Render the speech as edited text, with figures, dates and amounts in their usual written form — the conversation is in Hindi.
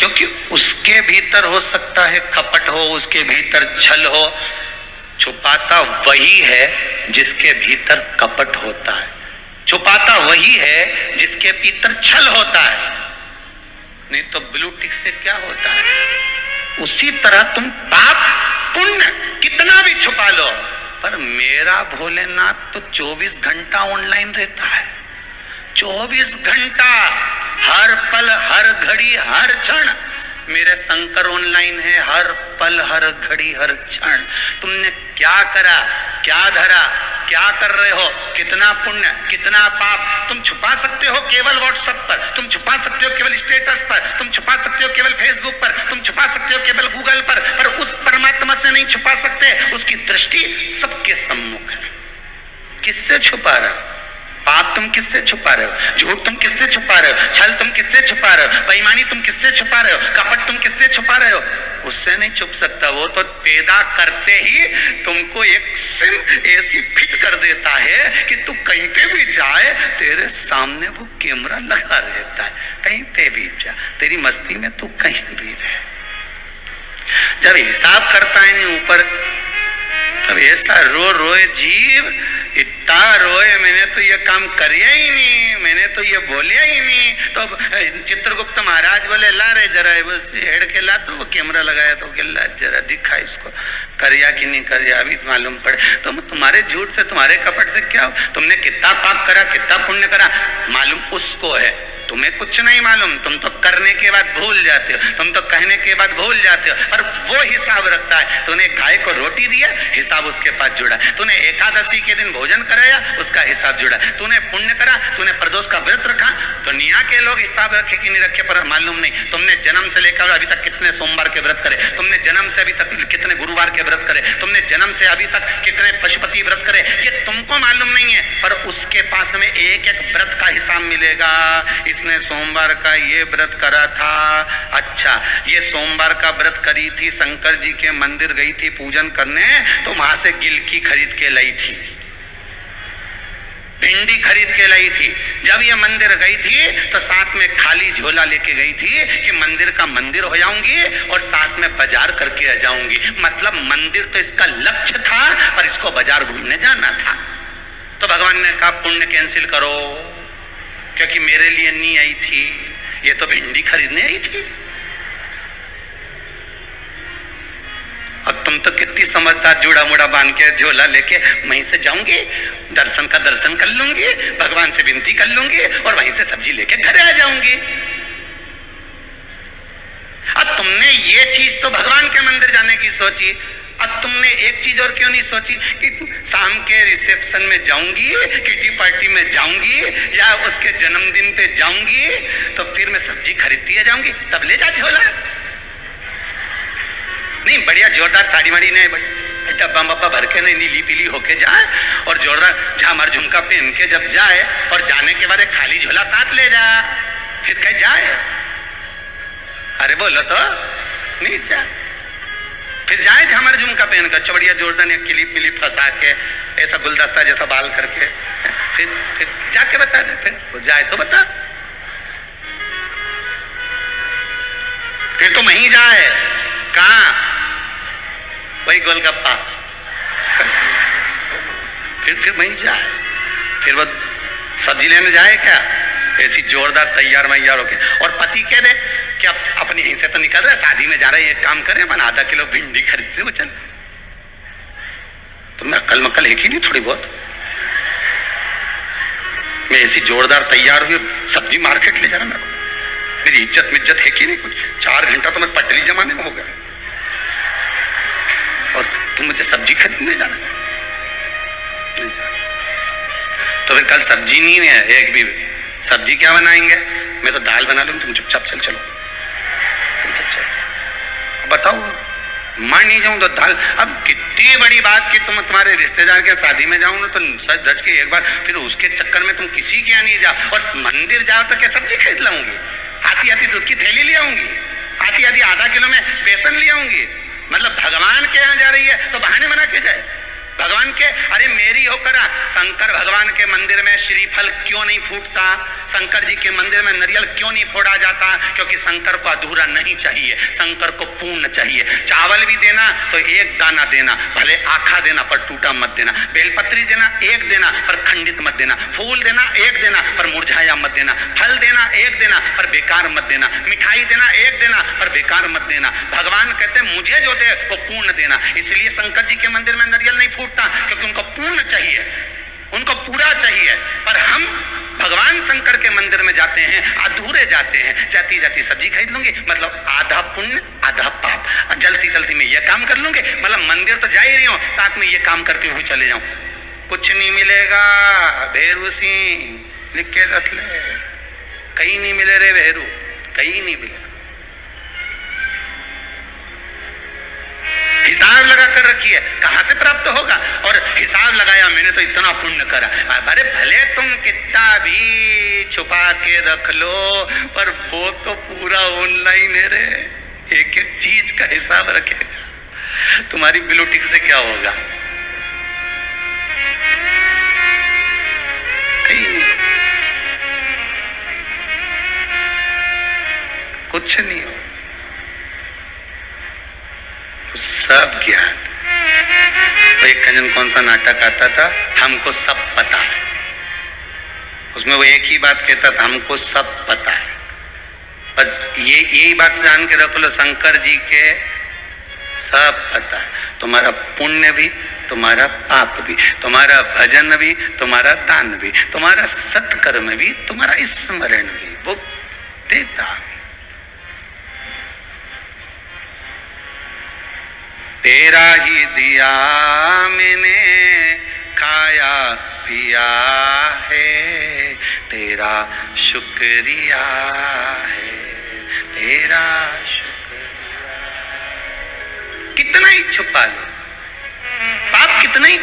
क्योंकि उसके भीतर हो सकता है कपट हो, उसके भीतर छल हो। छुपाता वही है जिसके भीतर कपट होता है, छुपाता वही है जिसके भीतर छल होता है। नहीं तो ब्लू टिक से क्या होता है। उसी तरह तुम पाप पुण्य कितना भी छुपा लो, पर मेरा भोलेनाथ तो 24 घंटा ऑनलाइन रहता है। 24 घंटा, हर पल, हर घड़ी, हर क्षण मेरे शंकर ऑनलाइन है, हर पल, हर घड़ी, हर क्षण। तुमने क्या करा, क्या धरा, क्या कर रहे हो, कितना पुण्य, कितना पाप तुम छुपा सकते हो केवल व्हाट्सएप पर, तुम छुपा सकते हो केवल स्टेटस पर, तुम छुपा सकते हो केवल फेसबुक पर, तुम छुपा सकते हो केवल गूगल पर उस परमात्मा से नहीं छुपा सकते। उसकी दृष्टि सबके सम्मुख है। किससे छुपा रहे हो? पाप तुम किससे छुपा रहे हो? झूठ तुम किससे छुपा रहे हो? छल तुम किससे छुपा रहे हो? बेईमानी तुम किससे छुपा रहे हो? कपट तुम किससे छुपा रहे हो? उससे नहीं छुप सकता। वो तो पैदा करते ही तुमको एक सिम ऐसी फिट कर देता है कि तू कहीं पे भी जाए तेरे सामने वो कैमरा लगा रहता है। कहीं पे भी जा, तेरी मस्ती में तू कहीं भी रहे। जब हिसाब करता है नहीं ऊपर, तब ऐसा रोए जीव, इतना रोए मैंने तो ये काम करिया ही नहीं, मैंने तो ये बोलिया ही नहीं। तो चित्रगुप्त महाराज बोले ला रे जरा बस हेड के ला, तो वो कैमरा लगाया तो ला जरा दिखा इसको करिया कि नहीं करिया, अभी मालूम पड़े। तो तुम्हारे झूठ से, तुम्हारे कपट से क्या हो? तुमने कितना पाप करा, कितना पुण्य करा, मालूम उसको है, तुम्हें कुछ नहीं मालूम। तुम तो करने के बाद भूल जाते हो, तुम तो कहने के बाद भूल जाते हो, और वो हिसाब रखता है। तूने गाय को रोटी दिया, हिसाब उसके पास जुड़ा। तूने एकादशी के दिन भोजन कराया, उसका हिसाब जुड़ा। तूने पुण्य करा, तूने प्रदोष का व्रत रखा, दुनिया के लोग हिसाब रखे कि नहीं रखे पर मालूम नहीं। तुमने जन्म से लेकर अभी तक कितने सोमवार के व्रत करे, तुमने जन्म से अभी तक कितने गुरुवार के व्रत करे, तुमने जन्म से अभी तक कितने पशुपति व्रत करे, ये तुमको मालूम नहीं है। पर उसके पास में एक एक व्रत का हिसाब मिलेगा। इसने सोमवार का ये व्रत करा था, अच्छा ये सोमवार का व्रत करी थी, शंकर जी के मंदिर गई थी पूजन करने, तो वहां से गिलकी खरीद के लाई थी, भिंडी खरीद के लाई थी। जब ये मंदिर गई थी तो साथ में खाली झोला लेके गई थी कि मंदिर का मंदिर हो जाऊंगी और साथ में बाजार करके आ जाऊंगी। मतलब मंदिर तो इसका लक्ष्य था, पर इसको बाजार घूमने जाना था। तो भगवान ने कहा पुण्य कैंसिल करो, क्योंकि मेरे लिए नहीं आई थी, ये तो भिंडी खरीदने आई थी। अब तुम तो कितनी समझदार, जूड़ा मुड़ा बांध के झोला लेके वहीं से जाऊंगी, दर्शन का दर्शन कर लूंगी, भगवान से विनती कर लूंगी और वहीं से सब्जी लेके घर आ जाऊंगी। अब तुमने ये चीज तो भगवान के मंदिर जाने की सोची, अब तुमने एक चीज और क्यों नहीं सोची कि शाम के रिसेप्शन में जाऊंगी, किटी पार्टी में जाऊंगी, या उसके जन्मदिन पे जाऊंगी, तो फिर मैं सब्जी खरीदती है जाऊंगी, तब ले जा झोला। नहीं, बढ़िया जोरदार साड़ी वाड़ी ने डब्बा बब्बा भर के नहीं, नीली पीली होके जाए और जोरदार झामर झुमका पहन के जब जाए, और जाने के बाद एक खाली झोला साथ ले जा, फिर कहीं जाए। अरे बोलो तो नहीं जा, फिर जाए झामर झुमका पहन कर, चबड़िया जोरदार एक क्लिप मिलिप फंसा के, ऐसा गुलदस्ता जैसा बाल करके, फिर जाके बता दे, फिर वो जाए तो बता, फिर तो वहीं जाए। कहाँ? वही गोलगप्पा, फिर वहीं जाए। फिर वो सब्जी लेने जाए क्या, ऐसी जोरदार तैयार मैयार होके, और पति कह दे कि अब अपनी यहीं से तो निकल रहे, शादी में जा रहे, एक काम करें अपन आधा किलो भिंडी खरीदते हो, चल। तुमने अक्ल मक्ल है कि नहीं थोड़ी बहुत? मैं ऐसी जोरदार तैयार हुई सब्जी मार्केट ले जा रहा, मेरे को मेरी इज्जत मिज्जत है कि नहीं कुछ? 4 घंटा तो मैं पटरी जमाने में हो गया, और तुम मुझे सब्जी खरीदने जाना? नहीं जा। तो फिर कल सब्जी नहीं है, एक भी सब्जी क्या बनाएंगे? मैं तो दाल बना लूँ, तुम चुपचाप चल चलो, तुम चल चलो। बताओ, मान नहीं जाऊं तो दाल। अब कितनी बड़ी बात कि तुम तुम्हारे रिश्तेदार के शादी में जाऊं ना, तो सच धज के एक बार, फिर उसके चक्कर में तुम किसी के यहाँ नहीं जाओ, और मंदिर जाओ तो क्या सब्जी खरीद लाऊंगी? आती आती दूध की थैली ले आऊंगी, आती आती आधा किलो में बेसन ले आऊंगी। मतलब भगवान के यहाँ जा रही है तो बहाने बना के जाए। भगवान के, अरे मेरी हो करा, शंकर भगवान के मंदिर में श्रीफल क्यों नहीं फूटता, शंकर जी के मंदिर में नारियल क्यों नहीं फोड़ा जाता? क्योंकि शंकर को अधूरा नहीं चाहिए, शंकर को पूर्ण चाहिए। चावल भी देना तो एक दाना देना, भले आखा देना पर टूटा मत देना, बेलपत्री देना एक देना पर खंडित मत देना, फूल देना एक देना पर मुरझाया मत देना, फल देना एक देना पर बेकार मत देना, मिठाई देना एक देना पर बेकार मत देना। भगवान कहते हैं मुझे जो दे वो पूर्ण देना। इसलिए शंकर जी के मंदिर में नारियल नहीं फूटता, क्योंकि उनको पूर्ण चाहिए, उनको पूरा चाहिए। पर हम भगवान शंकर के मंदिर में जाते हैं, अधूरे जाते हैं। जाती जाती सब्जी खरीद लूंगी, मतलब आधा पुण्य आधा पाप। जल्दी जल्दी में ये काम कर लूंगे, मतलब मंदिर तो जा ही रही हूं, साथ में ये काम करते हुए चले जाऊं। कुछ नहीं मिलेगा भेरू सिंह, लिख के रख ले, कहीं नहीं मिले रे भेरू, कहीं नहीं मिले। हिसाब लगा कर रखी है, कहां से प्राप्त होगा? और हिसाब लगाया मैंने तो इतना पुण्य करा। अरे भले तुम कितना भी छुपा के रख लो, पर वो तो पूरा ऑनलाइन है रे, एक एक चीज का हिसाब रखेगा। तुम्हारी ब्लूटिक से क्या होगा? कहीं नहीं, कुछ नहीं हो, सब ज्ञान। तो एक खंजन कौन सा नाटक आता था, हमको सब पता है, उसमें वो एक ही बात कहता था, हमको सब पता है। बस यही बात जान के रख लो, शंकर जी के सब पता है। तुम्हारा पुण्य भी, तुम्हारा पाप भी, तुम्हारा भजन भी, तुम्हारा दान भी, तुम्हारा सत्कर्म भी, तुम्हारा स्मरण भी, वो देता। तेरा ही दिया मैंने खाया पिया है, तेरा शुक्रिया है, तेरा शुक्रिया। कितना ही छुपा लो, पाप कितना ही